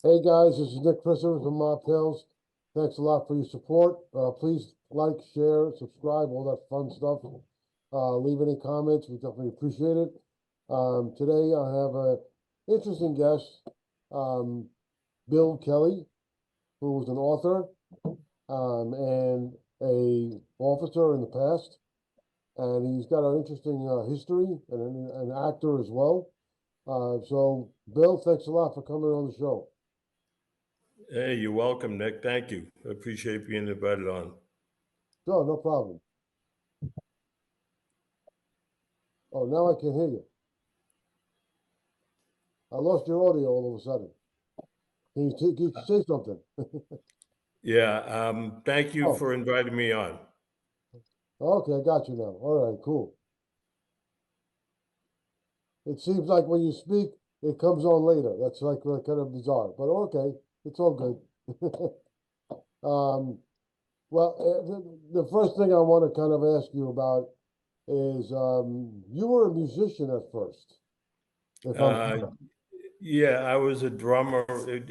Hey guys, this is Nick Christopher from Mob Tales. Thanks a lot for your support. Please like, share, subscribe, all that fun stuff. Leave any comments. We definitely appreciate it. Today I have a interesting guest, Bill Kelly, who was an author and a officer in the past, and he's got an interesting history and an actor as well. So, Bill, thanks a lot for coming on the show. Hey, you're welcome, Nick. Thank you. I appreciate being invited on. Sure, no problem. Oh, now I can hear you. I lost your audio all of a sudden. Can you say something? Yeah, thank you Oh, for inviting me on. okay, I got you now. All right, cool. It seems like when you speak, it comes on later. That's like kind of bizarre, but okay, it's all good. um, well, the first thing I want to kind of ask you about is you were a musician at first, if I'm Uh, correct. yeah, I was a drummer.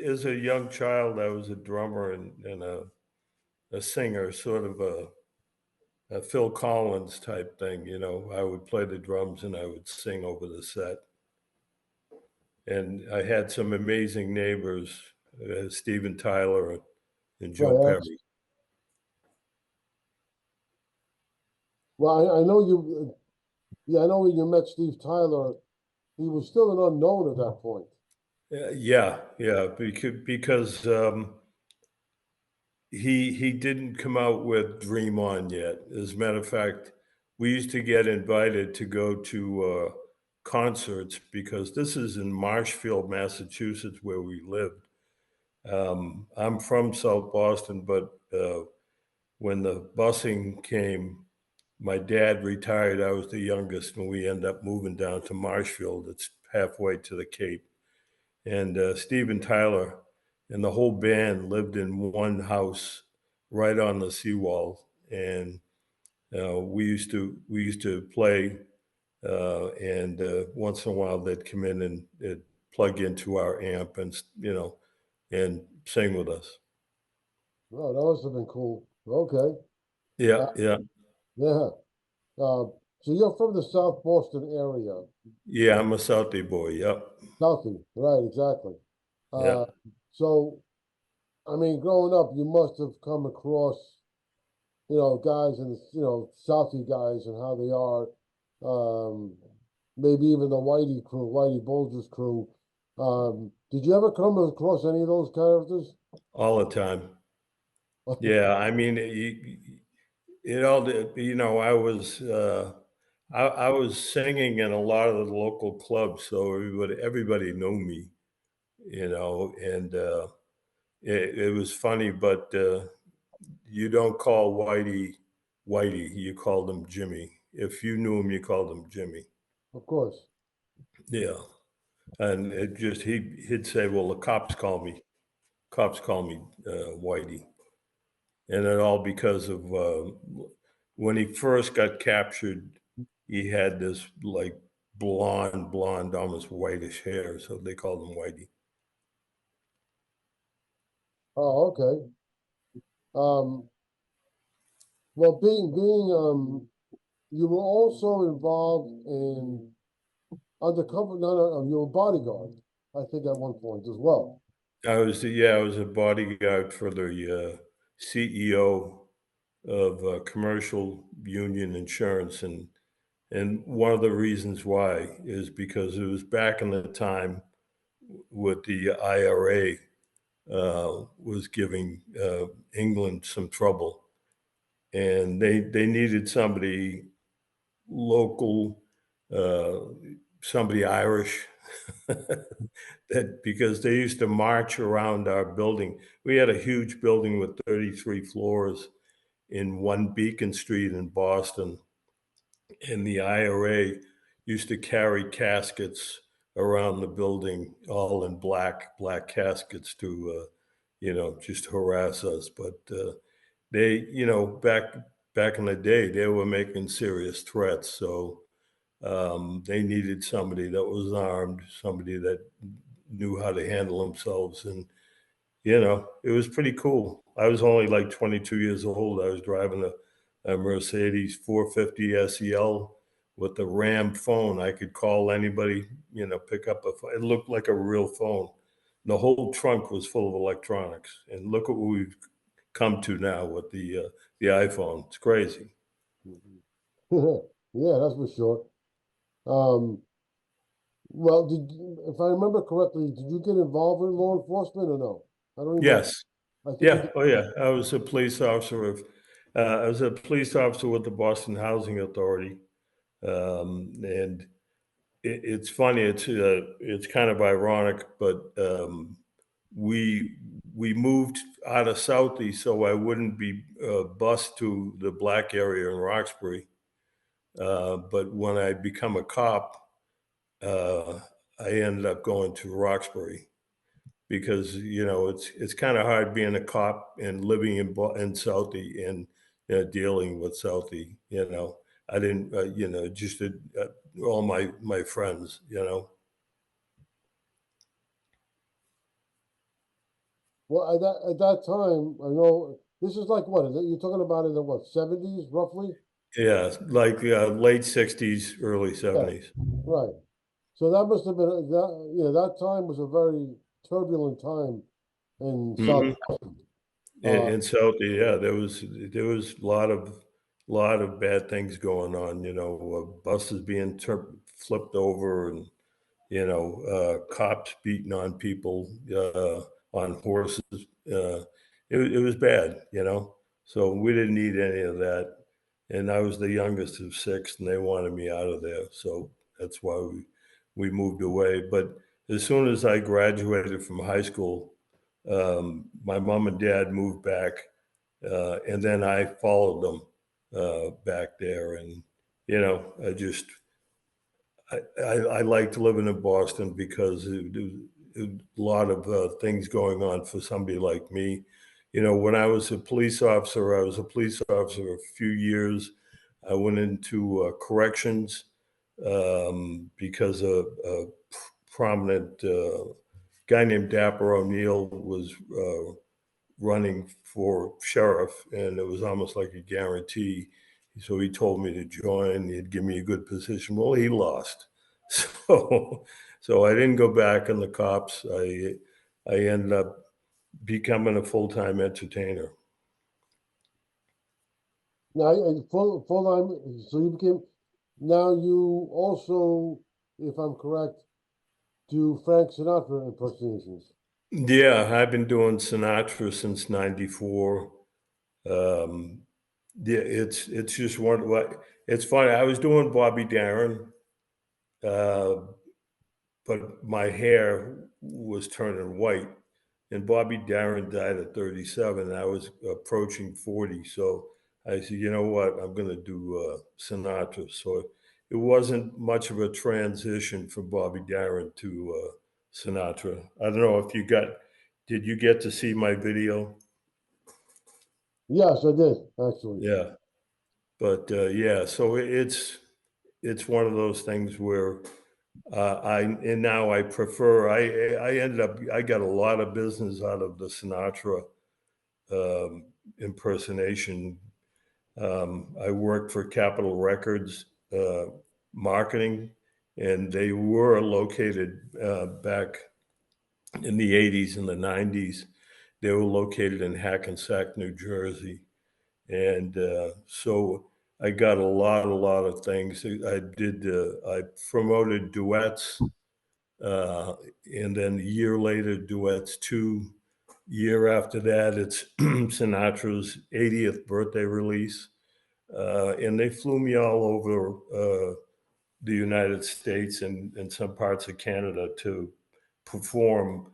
As a young child, I was a drummer and a singer, sort of a Phil Collins type thing. You know, I would play the drums and I would sing over the set. And I had some amazing neighbors, Steven Tyler and Joe Right. Perry. Well, I know you. Yeah, I know when you met Steve Tyler, he was still an unknown at that point. Yeah, because he didn't come out with Dream On yet. As a matter of fact, we used to get invited to go to concerts because this is in Marshfield, Massachusetts, where we lived. I'm from South Boston, but when the busing came, my dad retired. I was the youngest, and we ended up moving down to Marshfield. It's halfway to the Cape. And Steven Tyler and the whole band lived in one house right on the seawall. And we used to play, and once in a while they'd come in and they'd plug into our amp and and sing with us. Oh, that must have been cool. Okay. Yeah, Uh, yeah, yeah. So you're from the South Boston area. yeah. I'm a Southie boy. Yep, Southie, right, exactly. yeah. Uh, so, I mean, growing up, you must have come across, guys and, Southie guys and how they are. Um, Maybe even the Whitey crew, Whitey Bulger's crew. Did you ever come across any of those characters? All the time. Yeah, I mean, it all. I was. I was singing in a lot of the local clubs, so everybody knew me, and it was funny, but you don't call Whitey Whitey, you called him Jimmy. If you knew him, you called him Jimmy. Of course. Yeah, and it just he'd say, "Well, the cops call me Whitey," and it all because of when he first got captured, he had this like blonde, almost whitish hair, so they called him Whitey. Oh, okay. Um, well, you were also involved in undercover. No, you were bodyguard. I think at one point as well. I was a bodyguard for the CEO of Commercial Union Insurance, and one of the reasons why is because it was back in the time with the IRA was giving England some trouble, and they needed somebody local, uh, somebody Irish, that because they used to march around our building. We had a huge building with 33 floors in One Beacon Street in Boston, and the IRA used to carry caskets around the building, all in black caskets to, just harass us. But they, back in the day, they were making serious threats. So they needed somebody that was armed, somebody that knew how to handle themselves, and it was pretty cool. I was only like 22 years old. I was driving a Mercedes 450 SEL with a RAM phone. I could call anybody, pick up a phone. It looked like a real phone. The whole trunk was full of electronics. And look at what we've come to now with the iPhone. It's crazy. Yeah, that's for sure. Um, well, if I remember correctly, did you get involved in law enforcement or no? I don't remember. Yes. I think you Yeah. did. Oh, yeah. I was a police officer I was a police officer with the Boston Housing Authority. And it's funny. It's kind of ironic, but we we moved out of Southie so I wouldn't be bused to the black area in Roxbury. But when I become a cop, uh, I ended up going to Roxbury because it's kind of hard being a cop and living in Southie and dealing with Southie. I didn't, just all my friends. Well, at that time, I know this is like what? You're talking about in the what, 70s roughly? Yeah, like late '60s, early Yeah, '70s. right. So that must have been that time was a very turbulent time in South. Hmm. Uh, In Southie, yeah, there was a lot of bad things going on. Buses being flipped over, and cops beating on people on horses. It was bad. So we didn't need any of that. And I was the youngest of six, and they wanted me out of there. So that's why we moved away. But as soon as I graduated from high school, my mom and dad moved back, and then I followed them back there. And I just I liked living in Boston because a lot of things going on for somebody like me. When I was a police officer, I was a police officer a few years. I went into corrections because a prominent guy named Dapper O'Neill was running for sheriff, and it was almost like a guarantee. So he told me to join. He'd give me a good position. Well, he lost, so I didn't go back in the cops. I ended up becoming a full time entertainer. now, full time. So you became. Now you also, if I'm correct, do Frank Sinatra impersonations. Yeah, I've been doing Sinatra since '94. Um, yeah, it's just one. What it's funny. I was doing Bobby Darin. Uh, but my hair was turning white. And Bobby Darin died at 37. And I was approaching 40. So I said, you know what? I'm going to do Sinatra. So it wasn't much of a transition from Bobby Darin to Sinatra. I don't know if did you get to see my video? Yes, I did actually. Yeah. But yeah, so it's one of those things where now I prefer. I ended up. I got a lot of business out of the Sinatra um, impersonation. I worked for Capitol Records marketing, and they were located back in the '80s and the '90s. They were located in Hackensack, New Jersey, and so I got a lot of things. I promoted duets, and then a year later, duets two. Year after that, it's Sinatra's 80th birthday release, and they flew me all over the United States and some parts of Canada to perform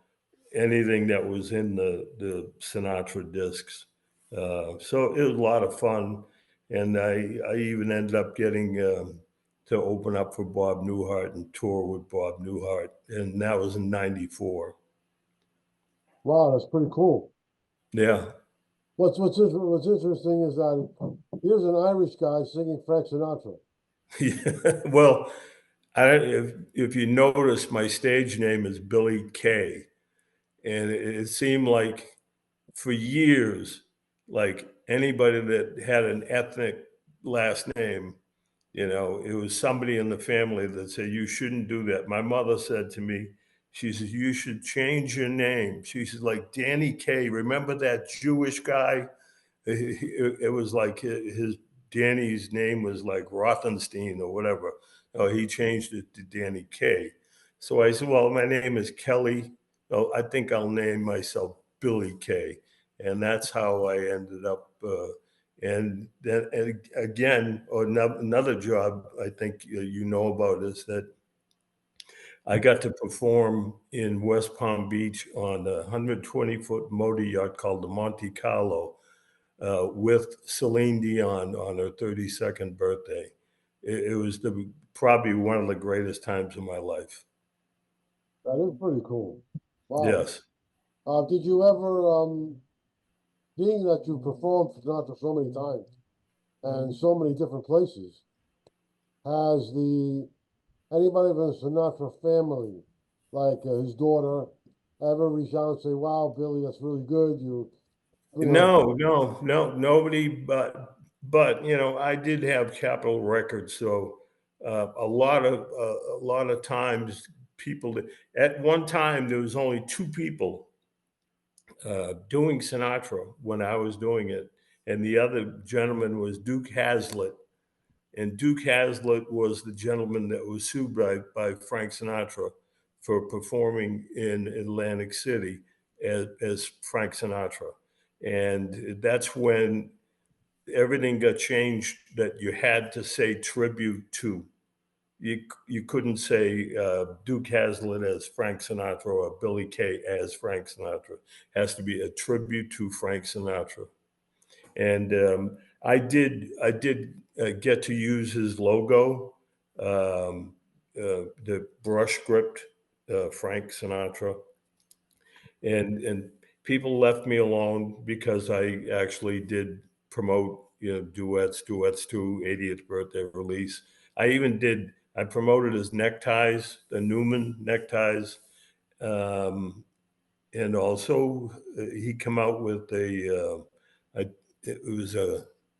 anything that was in the Sinatra discs. So it was a lot of fun, and I even ended up getting to open up for Bob Newhart and tour with Bob Newhart, and that was in '94. Wow, that's pretty cool. Yeah. What's interesting is that here's an Irish guy singing Frank Sinatra. Yeah. Well, if you notice, my stage name is Billy Kay, And it seemed like for years, like anybody that had an ethnic last name, it was somebody in the family that said, you shouldn't do that. My mother said to me, she says, you should change your name. She says, like Danny Kaye, remember that Jewish guy? It was like his Danny's name was like Rothenstein or whatever. Oh, he changed it to Danny Kaye. So I said, well, my name is Kelly. Oh, I think I'll name myself Billy Kaye. And that's how I ended up. And then and again, or another job I think you know about is that I got to perform in West Palm Beach on a 120-foot motor yacht called the Monte Carlo with Celine Dion on her 32nd birthday. It was probably one of the greatest times of my life. That is pretty cool. Wow. Yes. Did you ever, being that you performed for Sinatra so many times and so many different places, has anybody from the Sinatra family, like his daughter, ever reach out and say, "Wow, Billy, that's really good. No, no, no, nobody. But I did have Capitol Records, so a lot of times people. At one time, there was only two people doing Sinatra when I was doing it, and the other gentleman was Duke Haslett. And Duke Haslett was the gentleman that was sued by Frank Sinatra for performing in Atlantic City as Frank Sinatra. And that's when everything got changed that you had to say tribute to. You couldn't say Duke Haslett as Frank Sinatra or Billy Kaye as Frank Sinatra. It has to be a tribute to Frank Sinatra. And I did get to use his logo, the brush script, Frank Sinatra, and people left me alone because I actually did promote duets, duets to 80th birthday release. I promoted his neckties, the Newman neckties, um, and also he come out with it was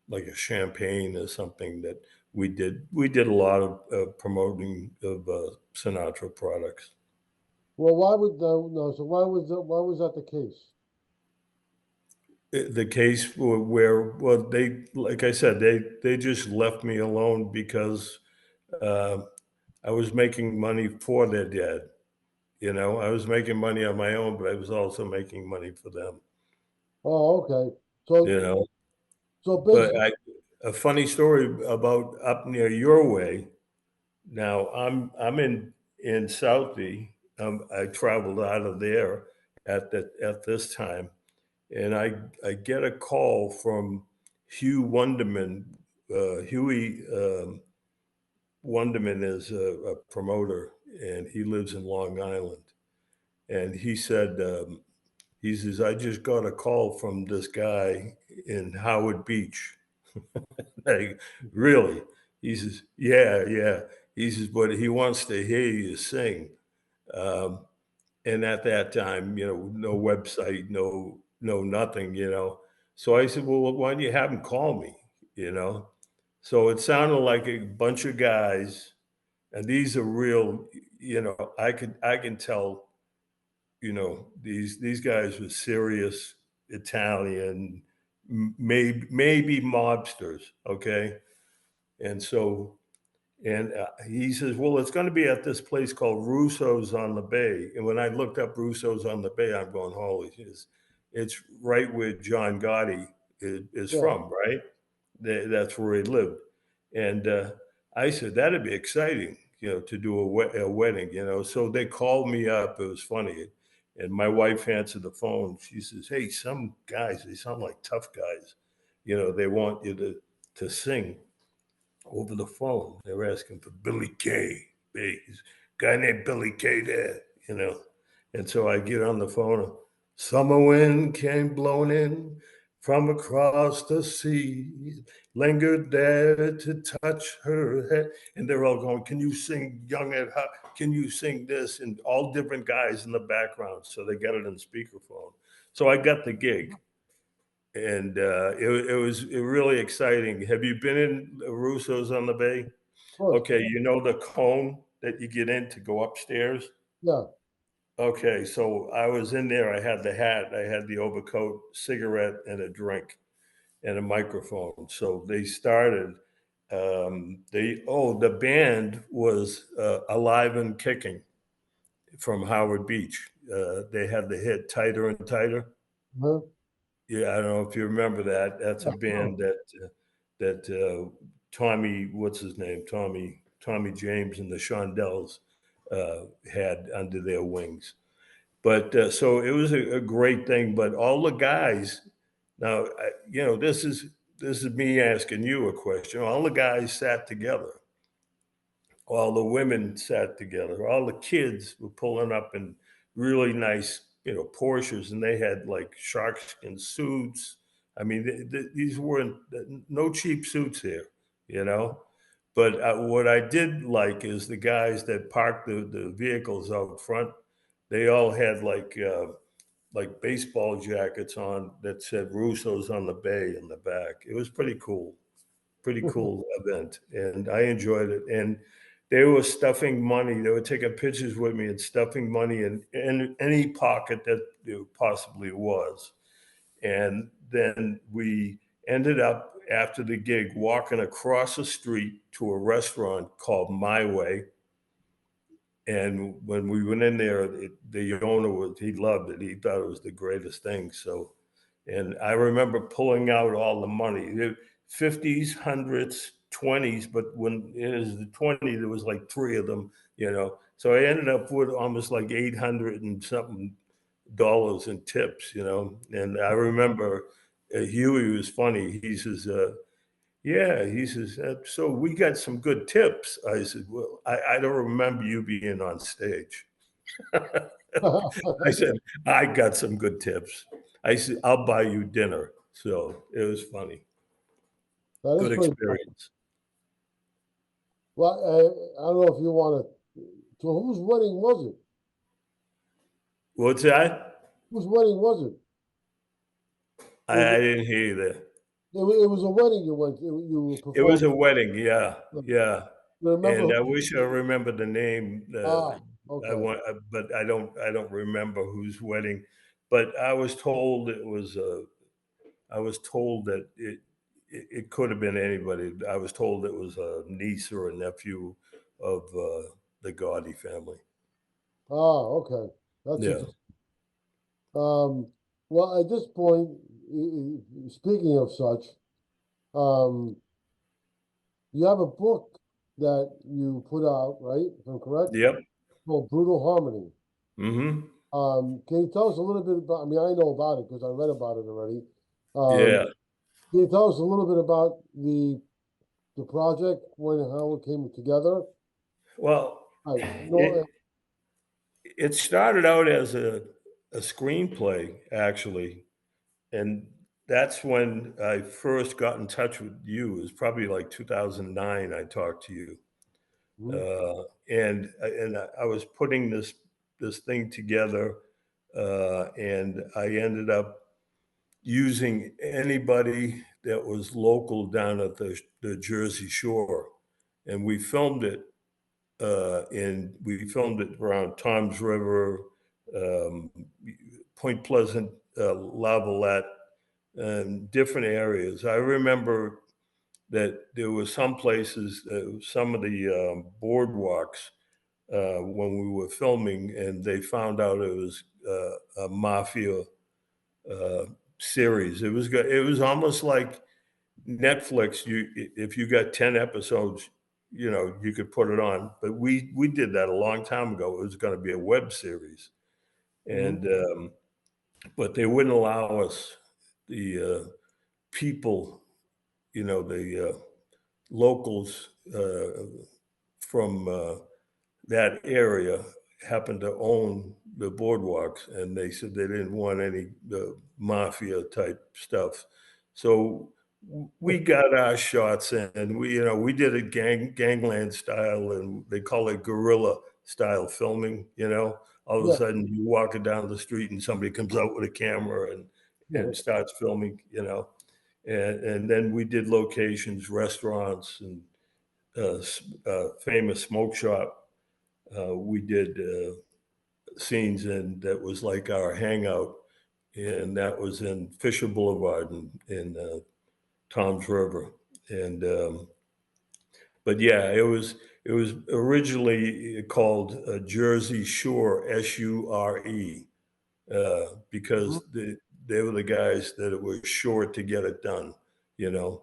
like a champagne or something that we did a lot of promoting of Sinatra products. Well, why would no? So why was that the case? The case where, well, they, like I said, they just left me alone because uh, I was making money for their dad. I was making money on my own, but I was also making money for them. Oh, okay. You know, So but basically, a funny story about up near your way. Now I'm in Southie. I traveled out of there at this time, and I get a call from Hugh Wunderman. Huey Wunderman is a promoter, and he lives in Long Island. And he said, he says, I just got a call from this guy in Howard Beach. Like, really? He says, yeah, yeah. He says, but he wants to hear you sing. Um, and at that time, no website, no nothing. So I said, well, why don't you have him call me? You know. So it sounded like a bunch of guys, and these are real. I can tell. These guys were serious Italian, maybe mobsters. Okay, and so and he says, well, it's going to be at this place called Russo's on the Bay. And when I looked up Russo's on the Bay, I'm going, holy, it's right where John Gotti is yeah. from, right? That's where he lived. And I said, that'd be exciting, to do a wedding, So they called me up. It was funny. And my wife answered the phone. She says, hey, some guys, they sound like tough guys. They want you to sing over the phone. They were asking for Billy Kaye. There's a guy named Billy Kaye there. And so I get on the phone. Summer wind came blowing in from across the sea, lingered there to touch her head. And they're all going, can you sing Young at Heart? Can you sing this? And all different guys in the background. So they got it in speakerphone. So I got the gig. And it was really exciting. Have you been in Russo's on the Bay? Of course, Okay, you know the cone that you get in to go upstairs? yeah. Okay, so I was in there. I had the hat, I had the overcoat, cigarette, and a drink, and a microphone. So they started. The band was Alive and Kicking from Howard Beach. They had the hit "Tighter and Tighter." Huh? Yeah, I don't know if you remember that. That's a Yeah, sure. band that Tommy, what's his name, Tommy James and the Shondells had under their wings. But so it was a great thing. But all the guys, now this is me asking you a question. All the guys sat together. All the women sat together. All the kids were pulling up in really nice, Porsches, and they had like sharkskin suits. I mean, these weren't no cheap suits here, you know. But what I did like is the guys that parked the vehicles out front. They all had like baseball jackets on that said Russo's on the Bay in the back. It was pretty cool event, and I enjoyed it. And they were stuffing money. They were taking pictures with me and stuffing money in any pocket that there possibly was. And then we ended up after the gig walking across the street to a restaurant called My Way. And when we went in there, the owner he loved it. He thought it was the greatest thing. So, and I remember pulling out all the money, 50s, hundreds, 20s, but when it was the 20, there was like three of them. So I ended up with almost like 800 and something dollars in tips. And I remember Huey was funny. He says, yeah, he says, so we got some good tips. I said, well, I don't remember you being on stage. I said, I got some good tips. I said, I'll buy you dinner. So it was funny. That is Good pretty cool. experience. Well, I don't know if you want to. So whose wedding was it? What's that? Whose wedding was it? Was I it, didn't hear you there. it was a wedding you went to, you It was performed. a wedding. Yeah. Yeah. You remember? And I wish I remember the name. Ah, I okay. want, but I don't. I don't remember whose wedding. But I was told it was. I was told that it could have been anybody. I was told it was a niece or a nephew of the Gotti family. Ah, okay. That's Yeah. interesting. Well, at this point, speaking of such, um, you have a book that you put out, right? If I'm correct, Yep. called Brutal Harmony. Mm-hmm. Can you tell us a little bit about? I mean, I know about it because I read about it already. Um, Yeah. can you tell us a little bit about the project, when and how it came together? Well, I know. it it started out as a screenplay actually, and that's when I first got in touch with you. It was probably like 2009. I talked to you. Mhm. And I was putting this thing together, and I ended up using anybody that was local down at the Jersey Shore, and we filmed it around Tom's River, um, Point Pleasant, Lavalette, and different areas. I remember that there were some places, some of the boardwalks, when we were filming, and they found out it was a mafia uh, series. It was almost like Netflix. If you got 10 episodes, you could put it on. But we did that a long time ago. It was going to be a web series, Mhm. and but they wouldn't allow us the people, the locals from that area. happened to own the boardwalks, and they said they didn't want any mafia type stuff. So we got our shots in. We did it gangland style, and they call it guerrilla style filming. All of a Yeah. sudden you walking down the street and somebody comes out with a camera and starts filming. And then we did locations, restaurants, and famous smoke shop. We did scenes in that was like our hangout, and that was in Fisher Boulevard in Tom's River. And but yeah, it was originally called Jersey Shore, Sure, because they were the guys that were sure to get it done, you know.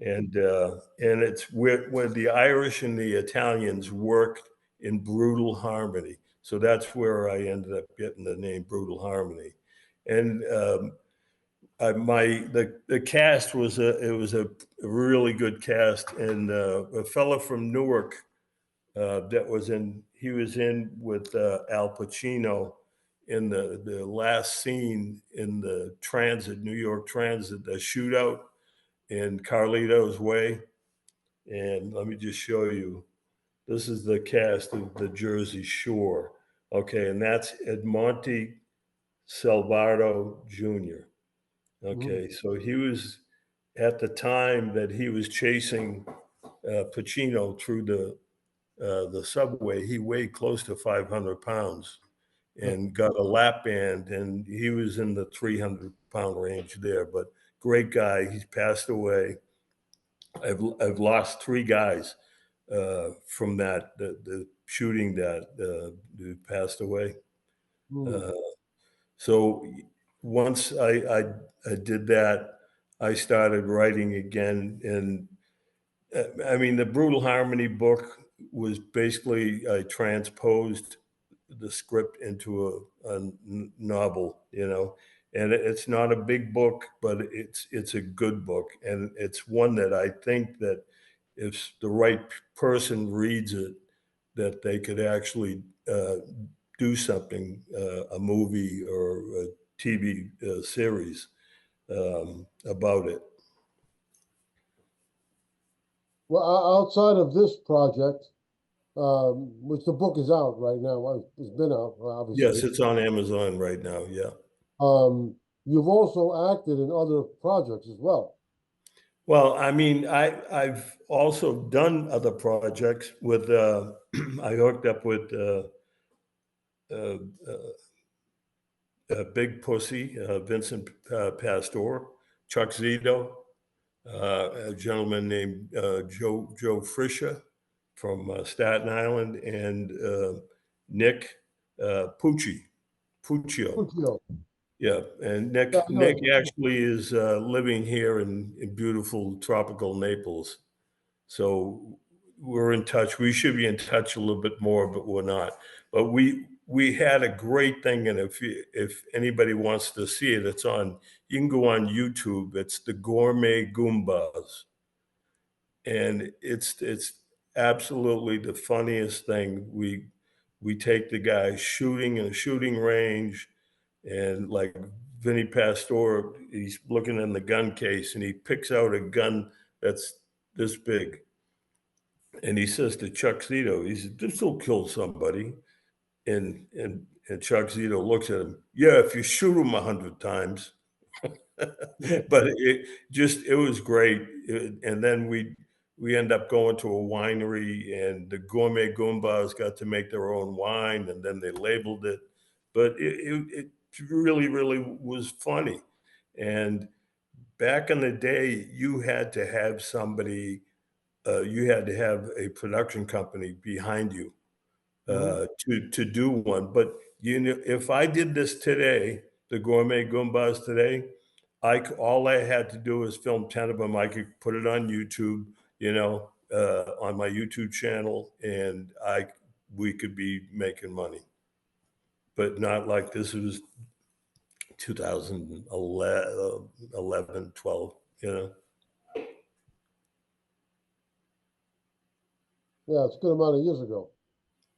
And it's where the Irish and the Italians worked in brutal harmony. So that's where I ended up getting the name Brutal Harmony. And the cast was a really good cast, and a fella from Newark he was in with Al Pacino in the last scene in the New York Transit, the shootout in Carlito's Way. And let me just show you. This is the cast of the Jersey Shore. Okay, and that's Edmonte Salvato Jr. Okay, so he was at the time that he was chasing Pacino through the subway. He weighed close to 500 pounds and got a lap band, and he was in the 300-pound range there. But great guy. He's passed away. I've lost 3 guys from the shooting that who passed away. So once I did that, I started writing again. And I mean, the Brutal Harmony book was basically, I transposed the script into a novel, and it's not a big book, but it's a good book. And it's one that I think that if the right person reads it, that they could actually do something, a movie or a TV series about it. Well, outside of this project, which the book is out right now, it's been out, obviously. Yes, it's on Amazon right now. Yeah. You've also acted in other projects as well. Well, I mean, I've also done other projects with. I hooked up with uh, Big Pussy, Vincent Pastore, Chuck Zito, a gentleman named Joe Friscia from Staten Island, and Nick Puccio. Puccio. Yeah, and Yeah, I Nick know. actually is living here in beautiful tropical Naples. So we're in touch. We should be in touch a little bit more, but we're not. But we had a great thing, and if anybody wants to see it, it's on. You can go on YouTube. It's the Gourmet Goombas, and it's absolutely the funniest thing. We take the guy shooting in a shooting range, and like Vinny Pastore, he's looking in the gun case, and he picks out a gun that's this big. And he says to Chuck Zito, he said, "This will kill somebody." And Chuck Zito looks at him. Yeah, if you shoot him 100 times. But it was great. And then we end up going to a winery, and the Gourmet Goombas got to make their own wine, and then they labeled it. But it really, really was funny. And back in the day, you had to have somebody, you had to have a production company behind you to do one. But if I did this today, the Gourmet Goombas today, all I had to do was film 10 of them. I could put it on YouTube, on my YouTube channel, and we could be making money. But not like this was 2011, 12, Yeah, it's a good amount of years ago.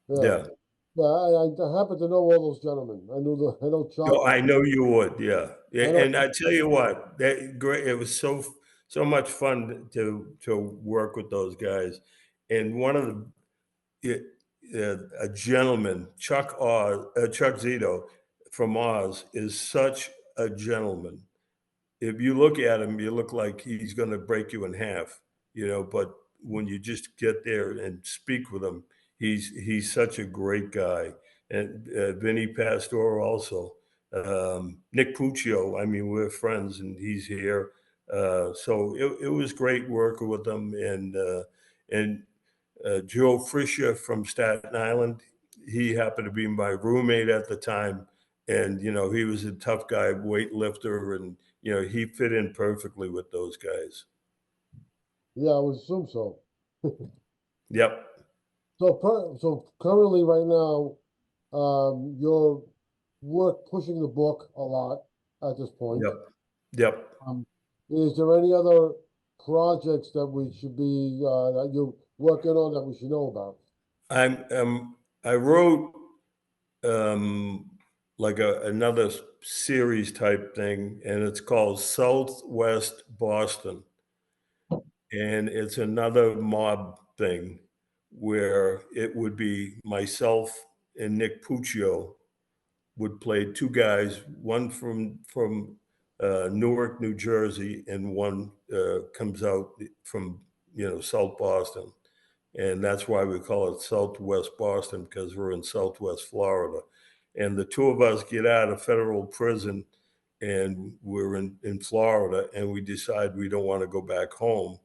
Yeah. Yeah, I happen to know all those gentlemen. I know Oh, Chuck. I know you would, yeah. Yeah, I know. and I tell you what, that great, it was so much fun to work with those guys. And one of the it, a gentleman, Chuck Zito from Oz, is such a gentleman. If you look at him, you look like he's going to break you in half, But when you just get there and speak with him, he's such a great guy. And Vinny Pastore also, Nick Puccio. I mean, we're friends, and he's here. So it was great working with him, and Joe Frischer from Staten Island. He happened to be my roommate at the time, and he was a tough guy, weightlifter, and he fit in perfectly with those guys. Yeah, I would assume so. Yep, So currently, right now, you're pushing the book a lot at this point. yep, yep. Um, is there any other projects that we should be that you're working on that we should know about? I wrote um, like another series type thing, and it's called Southwest Boston, and it's another mob thing where it would be myself and Nick Puccio would play two guys, one from Newark, New Jersey, and one comes out from South Boston, and that's why we call it Southwest Boston, because we're in Southwest Florida, and the two of us get out of federal prison, and we're in Florida, and we decide we don't want to go back home,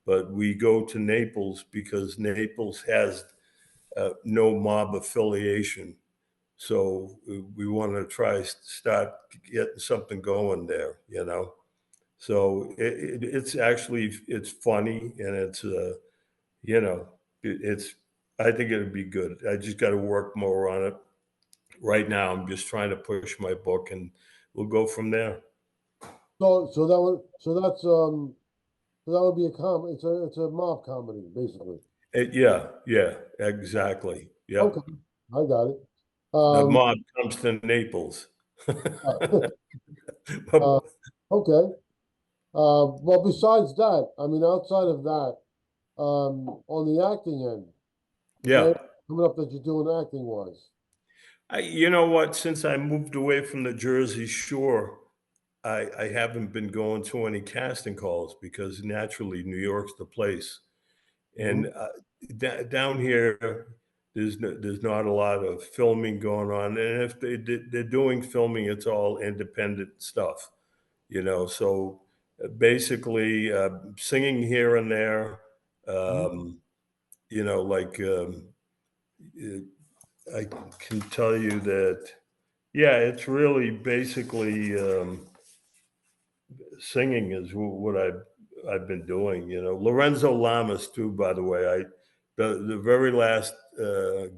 but we go to Naples because Naples has no mob affiliation, so we want to start getting something going there. So it's actually it's funny, and it's you know it's I think it'd be good. I just got to work more on it. Right now, I'm just trying to push my book, and we'll go from there. So that would be a it's a mob comedy basically. Yeah, yeah, exactly. Okay, Yep. I got it. The Um, mob comes to Naples. uh, okay. Well, besides that, I mean, outside of that, on the acting end, is there Yeah. anything coming up that you're doing acting wise? You know what? Since I moved away from the Jersey Shore, I haven't been going to any casting calls because naturally New York's the place. Hmm. And down here, there's not a lot of filming going on. And if they're doing filming, it's all independent stuff, So basically, singing here and there, Hmm. um, like I can tell you that, yeah, it's really basically singing is what I've been doing. Lorenzo Lamas too. By the way, the very last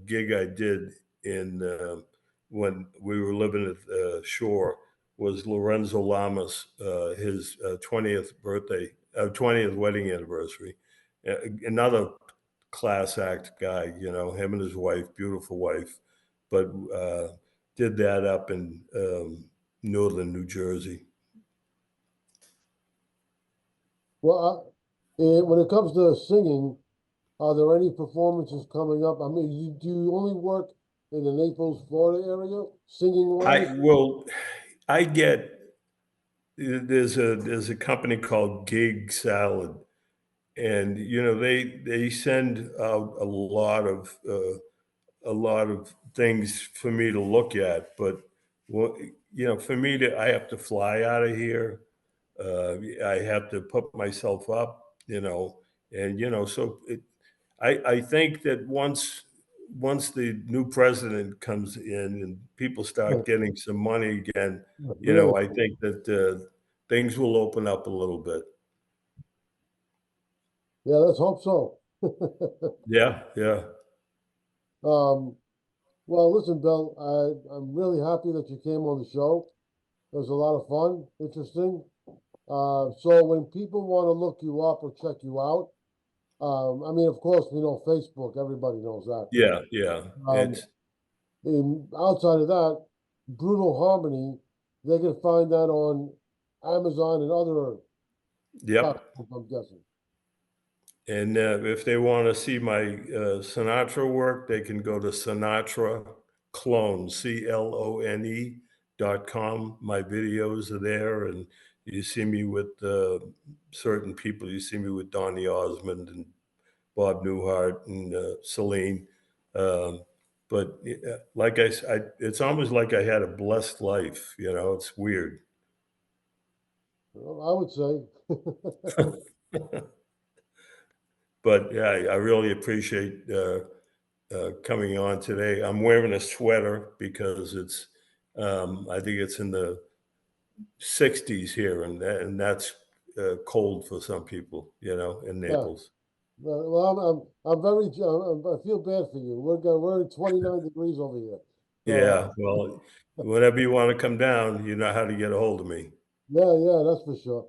gig I did in when we were living at Shore was Lorenzo Lamas, his 20th birthday, 20th wedding anniversary. Another class act guy, him and his wife, beautiful wife, but did that up in northern New Jersey. Well, when it comes to singing, are there any performances coming up? I mean, do you only work in the Naples, Florida area, singing wise? I get there's a company called Gig Salad, and they send out a lot of things for me to look at, but for me to I have to fly out of here. I have to put myself up, and so I think that once the new president comes in and people Yeah, start getting some money again, really? I think that things will open up a little bit. Yeah, let's hope so. Yeah, yeah, Um, well, listen, Bill, I'm really happy that you came on the show. It was a lot of fun, interesting. So when people want to look you up or check you out, I mean, of course, we know Facebook. Everybody knows that. yeah, yeah. Um, outside of that, Brutal Harmony, they can find that on Amazon and other Yep. platforms, I'm guessing. And if they want to see my Sinatra work, they can go to Sinatra Clone, CLONE.com. My videos are there, and you see me with certain people. You see me with Donny Osmond and Bob Newhart and Celine. But like I said, it's almost like I had a blessed life. You know, it's weird. Well, I would say. But yeah, I really appreciate coming on today. I'm wearing a sweater because it's, I think it's in the 60s here, and that's cold for some people, you know, in Yeah. Naples. Well, I'm very, I feel bad for you. We're at 29 degrees over here. Yeah, well, whenever you want to come down, you know how to get a hold of me. Yeah, that's for sure.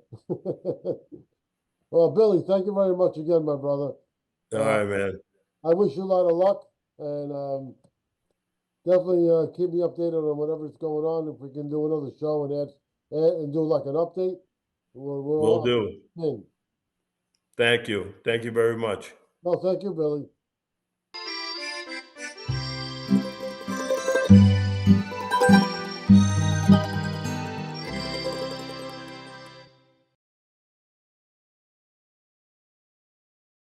Well, Billy, thank you very much again, my brother. All Uh, right, man. I wish you a lot of luck, and definitely keep me updated on whatever's going on. If we can do another show and do like an update, we're Will all do. in. Thank you. Thank you very much. No, thank you, Billy.